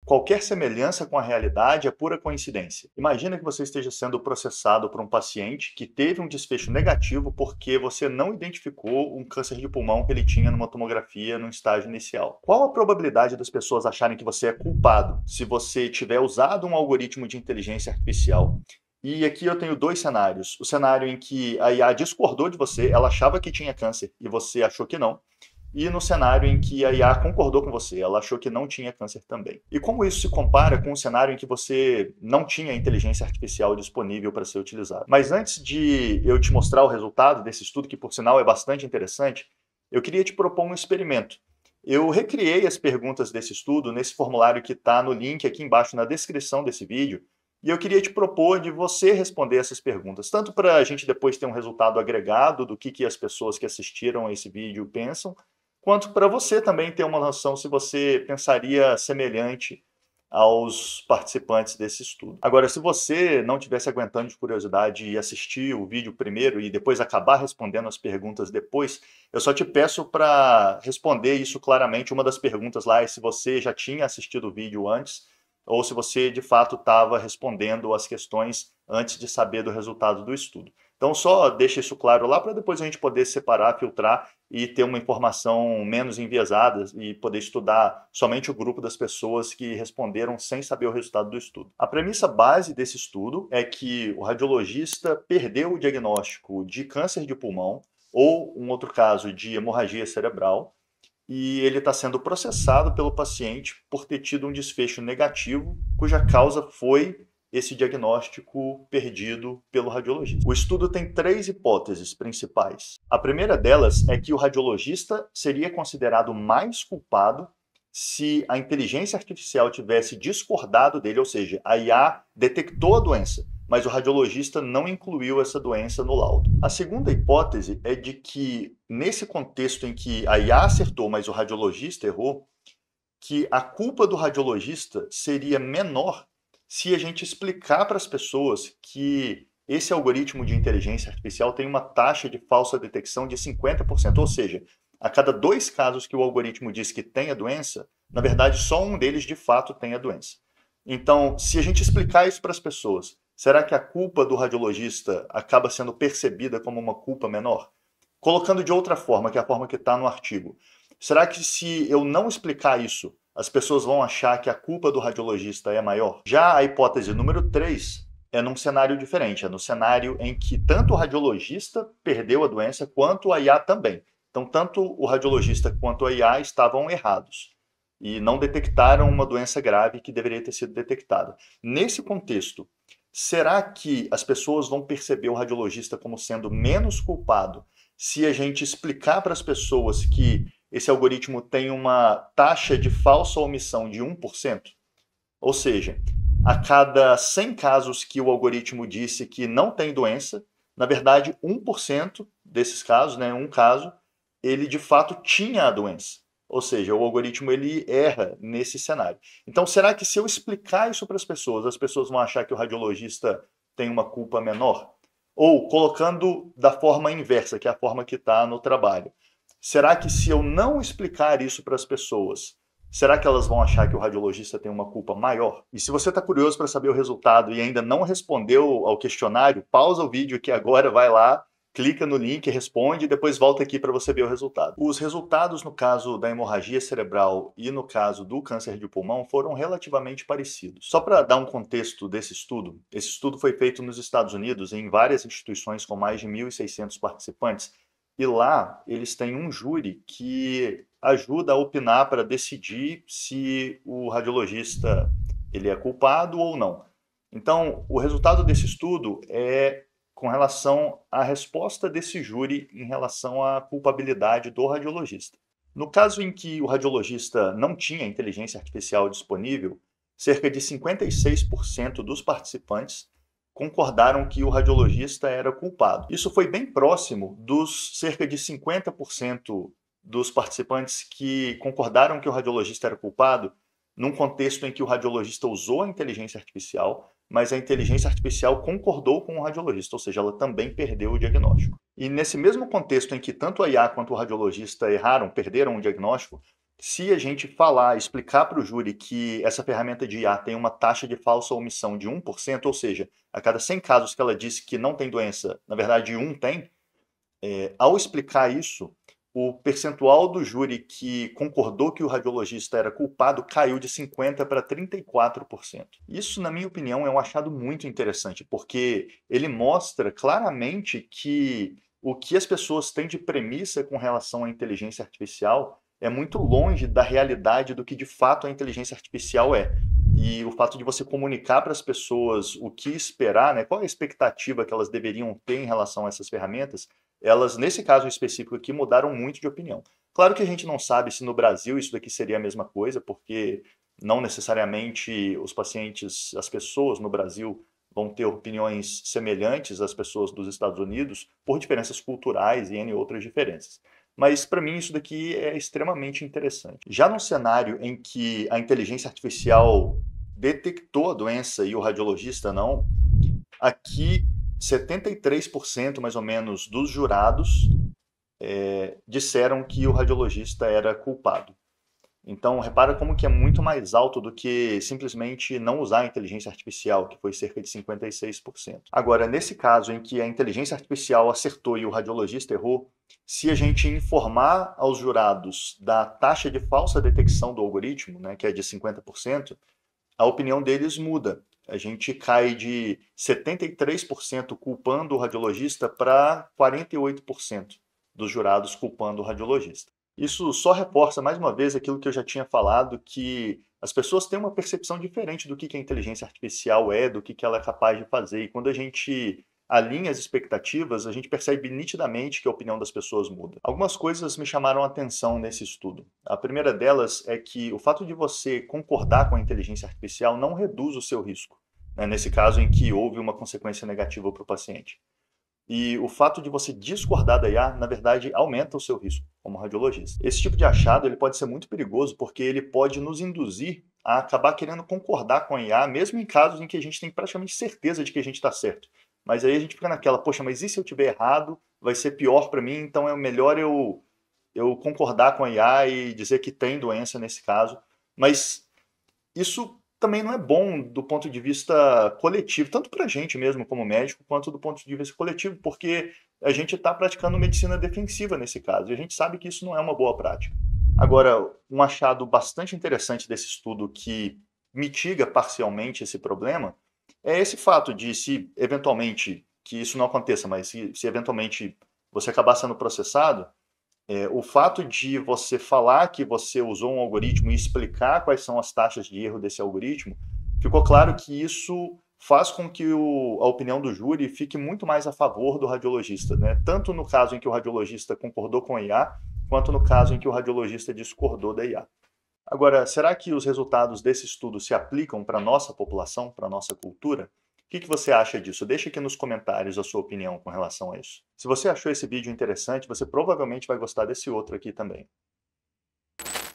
qualquer semelhança com a realidade é pura coincidência. Imagina que você esteja sendo processado por um paciente que teve um desfecho negativo porque você não identificou um câncer de pulmão que ele tinha numa tomografia no estágio inicial. Qual a probabilidade das pessoas acharem que você é culpado se você tiver usado um algoritmo de inteligência artificial? E aqui eu tenho dois cenários. O cenário em que a IA discordou de você, ela achava que tinha câncer e você achou que não. E no cenário em que a IA concordou com você, ela achou que não tinha câncer também. E como isso se compara com o cenário em que você não tinha inteligência artificial disponível para ser utilizada? Mas antes de eu te mostrar o resultado desse estudo, que por sinal é bastante interessante, eu queria te propor um experimento. Eu recriei as perguntas desse estudo nesse formulário que está no link aqui embaixo na descrição desse vídeo, e eu queria te propor de você responder essas perguntas, tanto para a gente depois ter um resultado agregado do que as pessoas que assistiram a esse vídeo pensam, quanto para você também ter uma noção se você pensaria semelhante aos participantes desse estudo. Agora, se você não estivesse aguentando de curiosidade e assistir o vídeo primeiro e depois acabar respondendo as perguntas depois, eu só te peço para responder isso claramente. Uma das perguntas lá é se você já tinha assistido o vídeo antes ou se você de fato estava respondendo as questões antes de saber do resultado do estudo. Então só deixa isso claro lá para depois a gente poder separar, filtrar e ter uma informação menos enviesada e poder estudar somente o grupo das pessoas que responderam sem saber o resultado do estudo. A premissa base desse estudo é que o radiologista perdeu o diagnóstico de câncer de pulmão ou um outro caso de hemorragia cerebral e ele está sendo processado pelo paciente por ter tido um desfecho negativo, cuja causa foi esse diagnóstico perdido pelo radiologista. O estudo tem três hipóteses principais. A primeira delas é que o radiologista seria considerado mais culpado se a inteligência artificial tivesse discordado dele, ou seja, a IA detectou a doença, mas o radiologista não incluiu essa doença no laudo. A segunda hipótese é de que, nesse contexto em que a IA acertou, mas o radiologista errou, que a culpa do radiologista seria menor se a gente explicar para as pessoas que esse algoritmo de inteligência artificial tem uma taxa de falsa detecção de 50%, ou seja, a cada 2 casos que o algoritmo diz que tem a doença, na verdade só um deles de fato tem a doença. Então, se a gente explicar isso para as pessoas, será que a culpa do radiologista acaba sendo percebida como uma culpa menor? Colocando de outra forma, que é a forma que está no artigo, será que se eu não explicar isso, as pessoas vão achar que a culpa do radiologista é maior? Já a hipótese número 3 é num cenário diferente, é no cenário em que tanto o radiologista perdeu a doença quanto a IA também. Então, tanto o radiologista quanto a IA estavam errados e não detectaram uma doença grave que deveria ter sido detectada. Nesse contexto, será que as pessoas vão perceber o radiologista como sendo menos culpado se a gente explicar para as pessoas que esse algoritmo tem uma taxa de falsa omissão de 1%? Ou seja, a cada 100 casos que o algoritmo disse que não tem doença, na verdade 1% desses casos, né, um caso, ele de fato tinha a doença. Ou seja, o algoritmo ele erra nesse cenário. Então, será que se eu explicar isso para as pessoas vão achar que o radiologista tem uma culpa menor? Ou, colocando da forma inversa, que é a forma que está no trabalho, será que se eu não explicar isso para as pessoas, será que elas vão achar que o radiologista tem uma culpa maior? E se você está curioso para saber o resultado e ainda não respondeu ao questionário, pausa o vídeo aqui agora, vai lá, clica no link, responde e depois volta aqui para você ver o resultado. Os resultados no caso da hemorragia cerebral e no caso do câncer de pulmão foram relativamente parecidos. Só para dar um contexto desse estudo, esse estudo foi feito nos Estados Unidos em várias instituições com mais de 1.600 participantes e lá eles têm um júri que ajuda a opinar para decidir se o radiologista ele é culpado ou não. Então, o resultado desse estudo é com relação à resposta desse júri em relação à culpabilidade do radiologista. No caso em que o radiologista não tinha inteligência artificial disponível, cerca de 56% dos participantes concordaram que o radiologista era culpado. Isso foi bem próximo dos cerca de 50% dos participantes que concordaram que o radiologista era culpado, num contexto em que o radiologista usou a inteligência artificial, mas a inteligência artificial concordou com o radiologista, ou seja, ela também perdeu o diagnóstico. E nesse mesmo contexto em que tanto a IA quanto o radiologista erraram, perderam o diagnóstico, Se a gente falar, explicar para o júri que essa ferramenta de IA tem uma taxa de falsa omissão de 1%, ou seja, a cada 100 casos que ela disse que não tem doença, na verdade um tem, ao explicar isso, o percentual do júri que concordou que o radiologista era culpado caiu de 50% para 34%. Isso, na minha opinião, é um achado muito interessante, porque ele mostra claramente que o que as pessoas têm de premissa com relação à inteligência artificial é muito longe da realidade do que de fato a inteligência artificial é. E o fato de você comunicar para as pessoas o que esperar, né, qual é a expectativa que elas deveriam ter em relação a essas ferramentas, elas, nesse caso específico aqui, mudaram muito de opinião. Claro que a gente não sabe se no Brasil isso daqui seria a mesma coisa, porque não necessariamente os pacientes, as pessoas no Brasil vão ter opiniões semelhantes às pessoas dos Estados Unidos, por diferenças culturais e N outras diferenças. Mas para mim isso daqui é extremamente interessante. Já no cenário em que a inteligência artificial detectou a doença e o radiologista não, aqui 73% mais ou menos dos jurados disseram que o radiologista era culpado. Então, repara como que é muito mais alto do que simplesmente não usar a inteligência artificial, que foi cerca de 56%. Agora, nesse caso em que a inteligência artificial acertou e o radiologista errou, se a gente informar aos jurados da taxa de falsa detecção do algoritmo, né, que é de 50%, a opinião deles muda. A gente cai de 73% culpando o radiologista para 48% dos jurados culpando o radiologista. Isso só reforça mais uma vez aquilo que eu já tinha falado, que as pessoas têm uma percepção diferente do que a inteligência artificial é, do que ela é capaz de fazer. E quando a gente alinha as expectativas, a gente percebe nitidamente que a opinião das pessoas muda. Algumas coisas me chamaram a atenção nesse estudo. A primeira delas é que o fato de você concordar com a inteligência artificial não reduz o seu risco, né, nesse caso em que houve uma consequência negativa para o paciente. E o fato de você discordar da IA, na verdade, aumenta o seu risco como radiologista. Esse tipo de achado ele pode ser muito perigoso porque ele pode nos induzir a acabar querendo concordar com a IA, mesmo em casos em que a gente tem praticamente certeza de que a gente está certo. Mas aí a gente fica naquela, poxa, mas e se eu tiver errado? Vai ser pior para mim, então é melhor eu concordar com a IA e dizer que tem doença nesse caso. Mas isso também não é bom do ponto de vista coletivo, tanto para a gente mesmo como médico, quanto do ponto de vista coletivo, porque a gente está praticando medicina defensiva nesse caso, e a gente sabe que isso não é uma boa prática. Agora, um achado bastante interessante desse estudo que mitiga parcialmente esse problema é esse fato de, se eventualmente, que isso não aconteça, mas se eventualmente você acabar sendo processado, o fato de você falar que você usou um algoritmo e explicar quais são as taxas de erro desse algoritmo, ficou claro que isso faz com que a opinião do júri fique muito mais a favor do radiologista, né? Tanto no caso em que o radiologista concordou com a IA, quanto no caso em que o radiologista discordou da IA. Agora, será que os resultados desse estudo se aplicam para a nossa população, para a nossa cultura? O que você acha disso? Deixa aqui nos comentários a sua opinião com relação a isso. Se você achou esse vídeo interessante, você provavelmente vai gostar desse outro aqui também.